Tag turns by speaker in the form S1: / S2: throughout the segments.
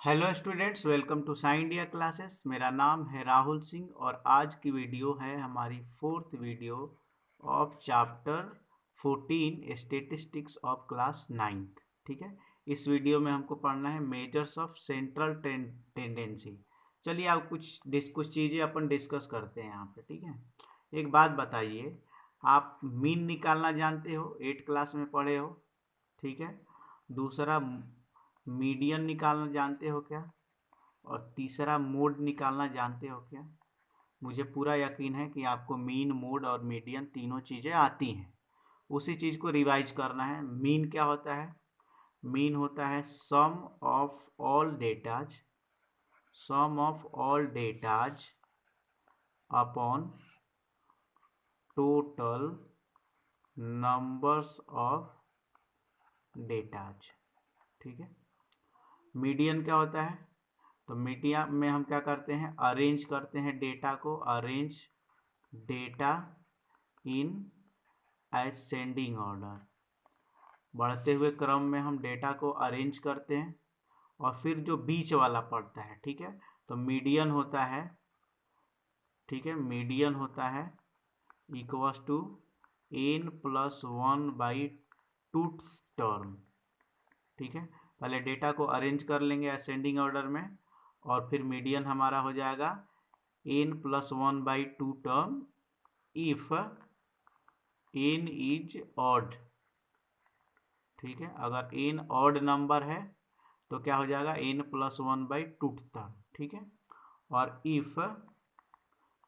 S1: Hello students, welcome to sign India classes. मेरा नाम है राहुल सिंह और आज की वीडियो है हमारी fourth video of chapter 14 statistics of class 9th। ठीक है, इस वीडियो में हमको पढ़ना है मेजर्स ऑफ सेंट्रल टेंडेंसी। चलिए आप कुछ चीज़ें अपन डिस्कस करते हैं यहाँ पे। ठीक है, एक बात बताइए, आप मीन निकालना जानते हो, 8 क्लास में पढ़े हो। ठीक है, दूसरा मीडियन निकालना जानते हो क्या, और तीसरा मोड निकालना जानते हो क्या। मुझे पूरा यकीन है कि आपको मीन, मोड और मीडियन तीनों चीज़ें आती हैं। उसी चीज़ को रिवाइज करना है। मीन क्या होता है? मीन होता है sum of all datas upon total numbers of datas. ठीक है, मीडियन क्या होता है? तो मीडिया में हम क्या करते हैं, अरेंज करते हैं डेटा को, arrange data in ascending order. बढ़ते हुए क्रम में हम डेटा को अरेंज करते हैं और फिर जो बीच वाला पड़ता है, ठीक है, तो मीडियन होता है। ठीक है, मीडियन होता है equals to n+1 tooth term. ठीक है, पहले डेटा को अरेंज कर लेंगे असेंडिंग ऑर्डर में और फिर मीडियन हमारा हो जाएगा n+1/2 term if n is odd. ठीक है, अगर n ऑड नंबर है तो क्या हो जाएगा, n+1/2 टर्म। ठीक है, और इफ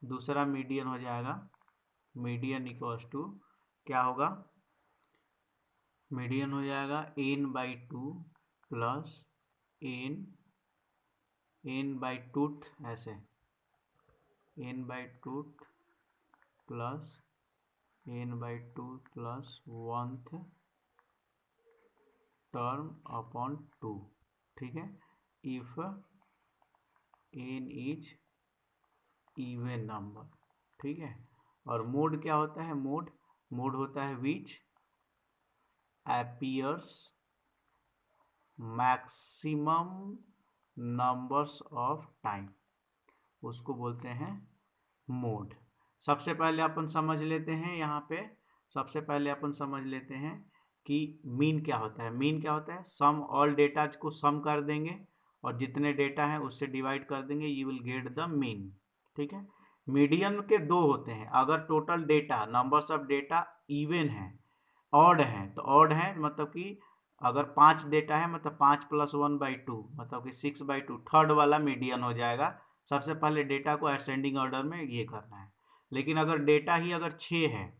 S1: दूसरा मीडियन हो जाएगा, मीडियन इक्वल्स टू क्या होगा, मीडियन हो जाएगा n/2 प्लस n/2 ऐसे n/2 plus n/2 plus 1th term upon 2। ठीक है, if n is even number. ठीक है, और मोड क्या होता है? मोड होता है विच appears maximum numbers of time, उसको बोलते हैं मोड। सबसे पहले अपन समझ लेते हैं यहाँ पे, सबसे पहले अपन समझ लेते हैं कि मीन क्या होता है। मीन क्या होता है? सम ऑल डेटा को सम कर देंगे और जितने डेटा हैं उससे डिवाइड कर देंगे, you will get the mean. ठीक है, मीडियन के दो होते हैं। अगर total data, numbers of data even है, ऑड है, तो ऑड है मतलब कि अगर 5 डेटा है मतलब 5+1/2 मतलब कि 6/2, थर्ड वाला मीडियन हो जाएगा। सबसे पहले डेटा को असेंडिंग ऑर्डर में ये करना है। लेकिन अगर डेटा ही अगर 6 है,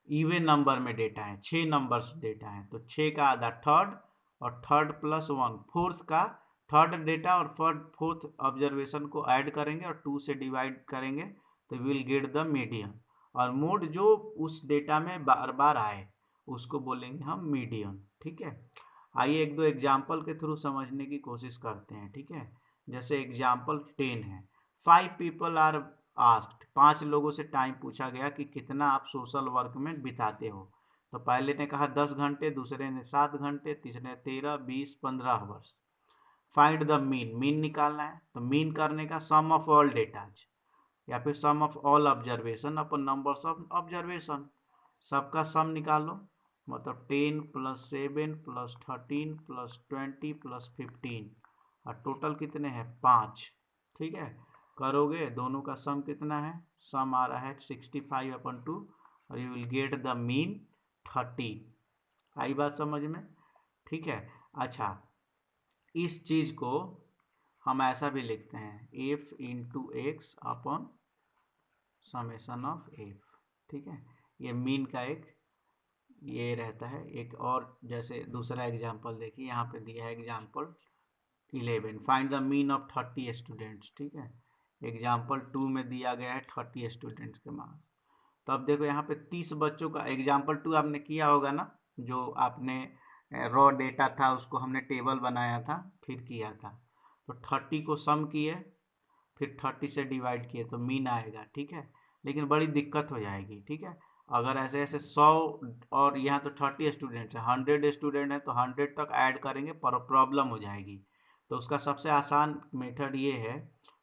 S1: इवन नंबर में डेटा है, 6 नंबर्स डेटा है, तो 6 का आधा थर्ड और थर्ड +1 फोर्थ का थर्ड डेटा और फोर्थ ऑब्जर्वेशन को ऐड करेंगे और 2 से डिवाइड करेंगे तो विल गेट द मीडियन। और मोड जो उस डेटा में बार बार आए उसको बोलेंगे हम मीडियन। ठीक है, आइए एक दो एग्जाम्पल के थ्रू समझने की कोशिश करते हैं। ठीक है, जैसे एग्जाम्पल 10 है, 5 पीपल आर आस्क्ड, 5 लोगों से टाइम पूछा गया कि कितना आप सोशल वर्क में बिताते हो। तो पहले ने कहा 10 घंटे, दूसरे ने 7 घंटे, तीसरे ने 13, 20, 15 hours. Find the mean, mean निकालना है। तो मीन करने का सम ऑफ ऑल डेटाज या फिर sum of all observation upon numbers of observation, सबका सम निकालो। मतलब 10+7+13+20+15 और टोटल कितने हैं? 5। ठीक है, करोगे दोनों का सम कितना है? सम आ रहा है 65/2 और you will get the mean 30। आई बात समझ में? ठीक है, अच्छा, इस चीज को हम ऐसा भी लिखते हैं, F into x upon summation of F. ठीक है, ये मीन का एक ये रहता है। एक और जैसे दूसरा एग्जांपल देखिए, यहाँ पे दिया है example 11, find the mean of 30 students. ठीक है, एग्जांपल 2 में दिया गया है 30 स्टूडेंट्स के मार्क्स। तो अब देखो यहाँ पे 30 बच्चों का एग्जांपल 2 आपने किया होगा ना, जो आपने रॉ डेटा था उसको हमने टेबल बनाया था फिर किया था। तो 30 को सम किए, फिर 30 से डिवाइड किए तो मीन आएगा। ठीक है, लेकिन बड़ी दिक्कत हो जाएगी। ठीक है, अगर ऐसे ऐसे 100 और यहाँ तो 30 स्टूडेंट्स हैं, 100 स्टूडेंट हैं तो 100 तक ऐड करेंगे पर प्रॉब्लम हो जाएगी। तो उसका सबसे आसान मेथड ये है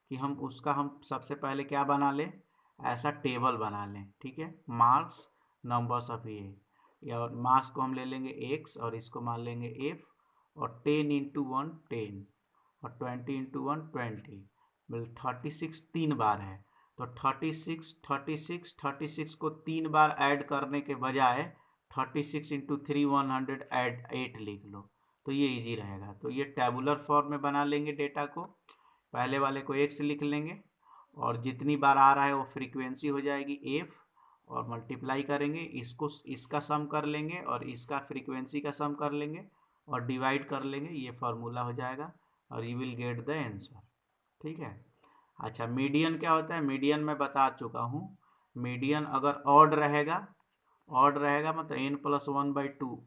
S1: कि हम सबसे पहले क्या बना लें, ऐसा टेबल बना लें, ठीक है। मार्क्स नंबर्स ऑफ ये, और मार्क्स को हम ले लेंगे x और इसको मान लेंगे f, और 10 इंटू 1 10 और 20 इंटू 1 20, मतलब 36 3 बार है। तो 36 को 3 बार ऐड करने के बजाय 36 इंटू 3 100 ऐड 8 लिख लो, तो ये इजी रहेगा। तो ये टेबुलर फॉर्म में बना लेंगे डेटा को, पहले वाले को x लिख लेंगे और जितनी बार आ रहा है वो फ्रीक्वेंसी हो जाएगी f, और मल्टीप्लाई करेंगे, इसको इसका सम कर लेंगे और इसका फ्रीक्वेंसी का सम कर लेंगे और डिवाइड कर लेंगे, ये फार्मूला हो जाएगा और you will get the answer, ठीक है। अच्छा, मीडियन क्या होता है, मीडियन मैं बता चुका हूँ। मीडियन अगर ऑड रहेगा मतलब n+1/2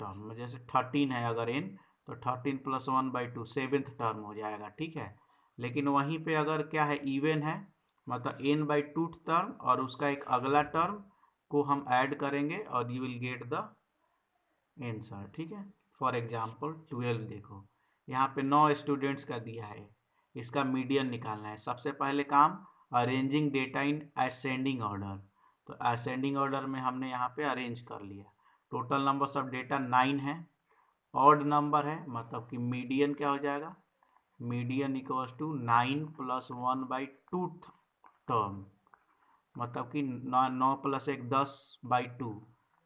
S1: टर्म, जैसे 13 है अगर n, तो 13+1/2 7th टर्म हो जाएगा, ठीक है। लेकिन वहीं पे अगर क्या है, इवन है, मतलब n/2 टर्म और उसका एक अगला टर्म को हम ऐड करेंगे और you will get the answer, ठीक है। फॉर एग्जाम्पल 12 देखो, यहाँ पे 9 स्टूडेंट्स का दिया है, इसका मीडियन निकालना है। सबसे पहले काम arranging data in ascending order, तो असेंडिंग ऑर्डर में हमने यहाँ पे अरेंज कर लिया। टोटल नंबर्स ऑफ डेटा 9 है, ऑड नंबर है, मतलब कि मीडियन क्या हो जाएगा, मीडियन इक्वल्स टू 9+1/2 टर्म, मतलब कि 9+1 10/2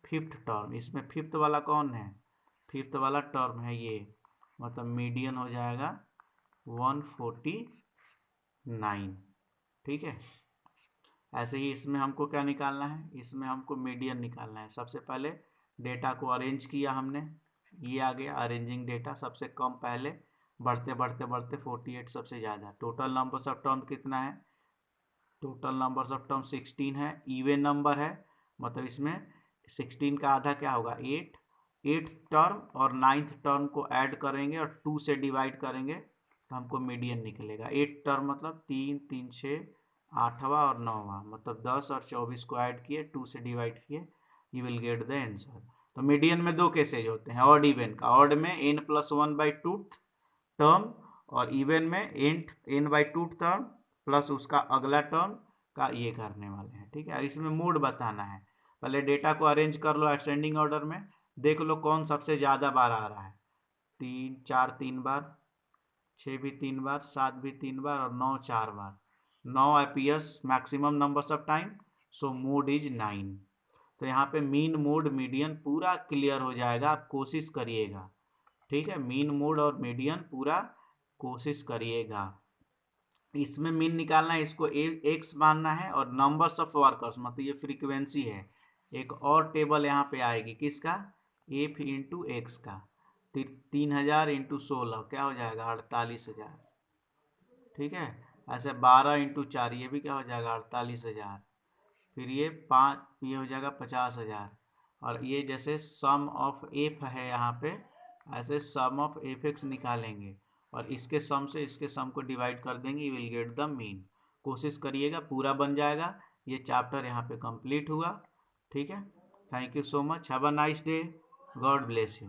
S1: फिफ्थ टर्म। इसमें फिफ्थ वाला कौन है, फिफ्थ वाला टर्म है ये, मतलब मीडियन हो जाएगा 149, ठीक है। ऐसे ही इसमें हमको क्या निकालना है, इसमें हमको मीडियन निकालना है। सबसे पहले डेटा को अरेंज किया हमने, ये आ गया अरेंजिंग डेटा, सबसे कम पहले, बढ़ते बढ़ते बढ़ते 48 सबसे ज़्यादा। टोटल नंबर्स ऑफ टर्म कितना है, टोटल नंबर्स ऑफ टर्म 16 है, इवन नंबर है, मतलब इसमें 16 का आधा क्या होगा 8, 8th टर्म और 9th टर्म को ऐड करेंगे और 2 से डिवाइड करेंगे तो हमको मीडियन निकलेगा। 8 टर्म मतलब 3 3 6 8वां और 9वां, मतलब 10 और 24 को ऐड किए, 2 से डिवाइड किए, you will get the answer. तो मीडियन में दो केसेज होते हैं, ऑड इवन का। ऑड में n+1/2 टर्म और इवन में n/2 टर्म प्लस उसका अगला टर्म का ये करने वाले हैं, ठीक है। इसमें मूड बताना है, पहले डेटा को अरेंज कर लो असेंडिंग ऑर्डर में, देख लो कौन सबसे ज़्यादा बार आ रहा है, 3 4 3 बार, 6 भी 3 बार, 7 भी 3 बार और 9 4 बार। 9 appears maximum numbers of time, so mode is 9। तो यहाँ पे मीन मोड मीडियन पूरा क्लियर हो जाएगा, आप कोशिश करिएगा, ठीक है। मीन मोड और मीडियन पूरा कोशिश करिएगा। इसमें मीन निकालना है, इसको एक्स मानना है और नंबर्स ऑफ वर्कर्स, मतलब ये फ्रीक्वेंसी है। एक और टेबल यहाँ पे आएगी किसका, एफ इंटू एक्स का, 3000 इंटू 16 क्या हो जाएगा 48,000, ठीक है। ऐसे 12 इंटू 4 ये भी क्या हो जाएगा 48,000, फिर ये 5 ये हो जाएगा 50,000। और ये जैसे सम ऑफ एफ है यहाँ पे, ऐसे सम ऑफ एफ एक्स निकालेंगे और इसके सम से इसके सम को डिवाइड कर देंगे, you will get the mean. कोशिश करिएगा, पूरा बन जाएगा। ये चैप्टर यहाँ पे कंप्लीट हुआ, ठीक है। Thank you so much, have a nice day, God bless you.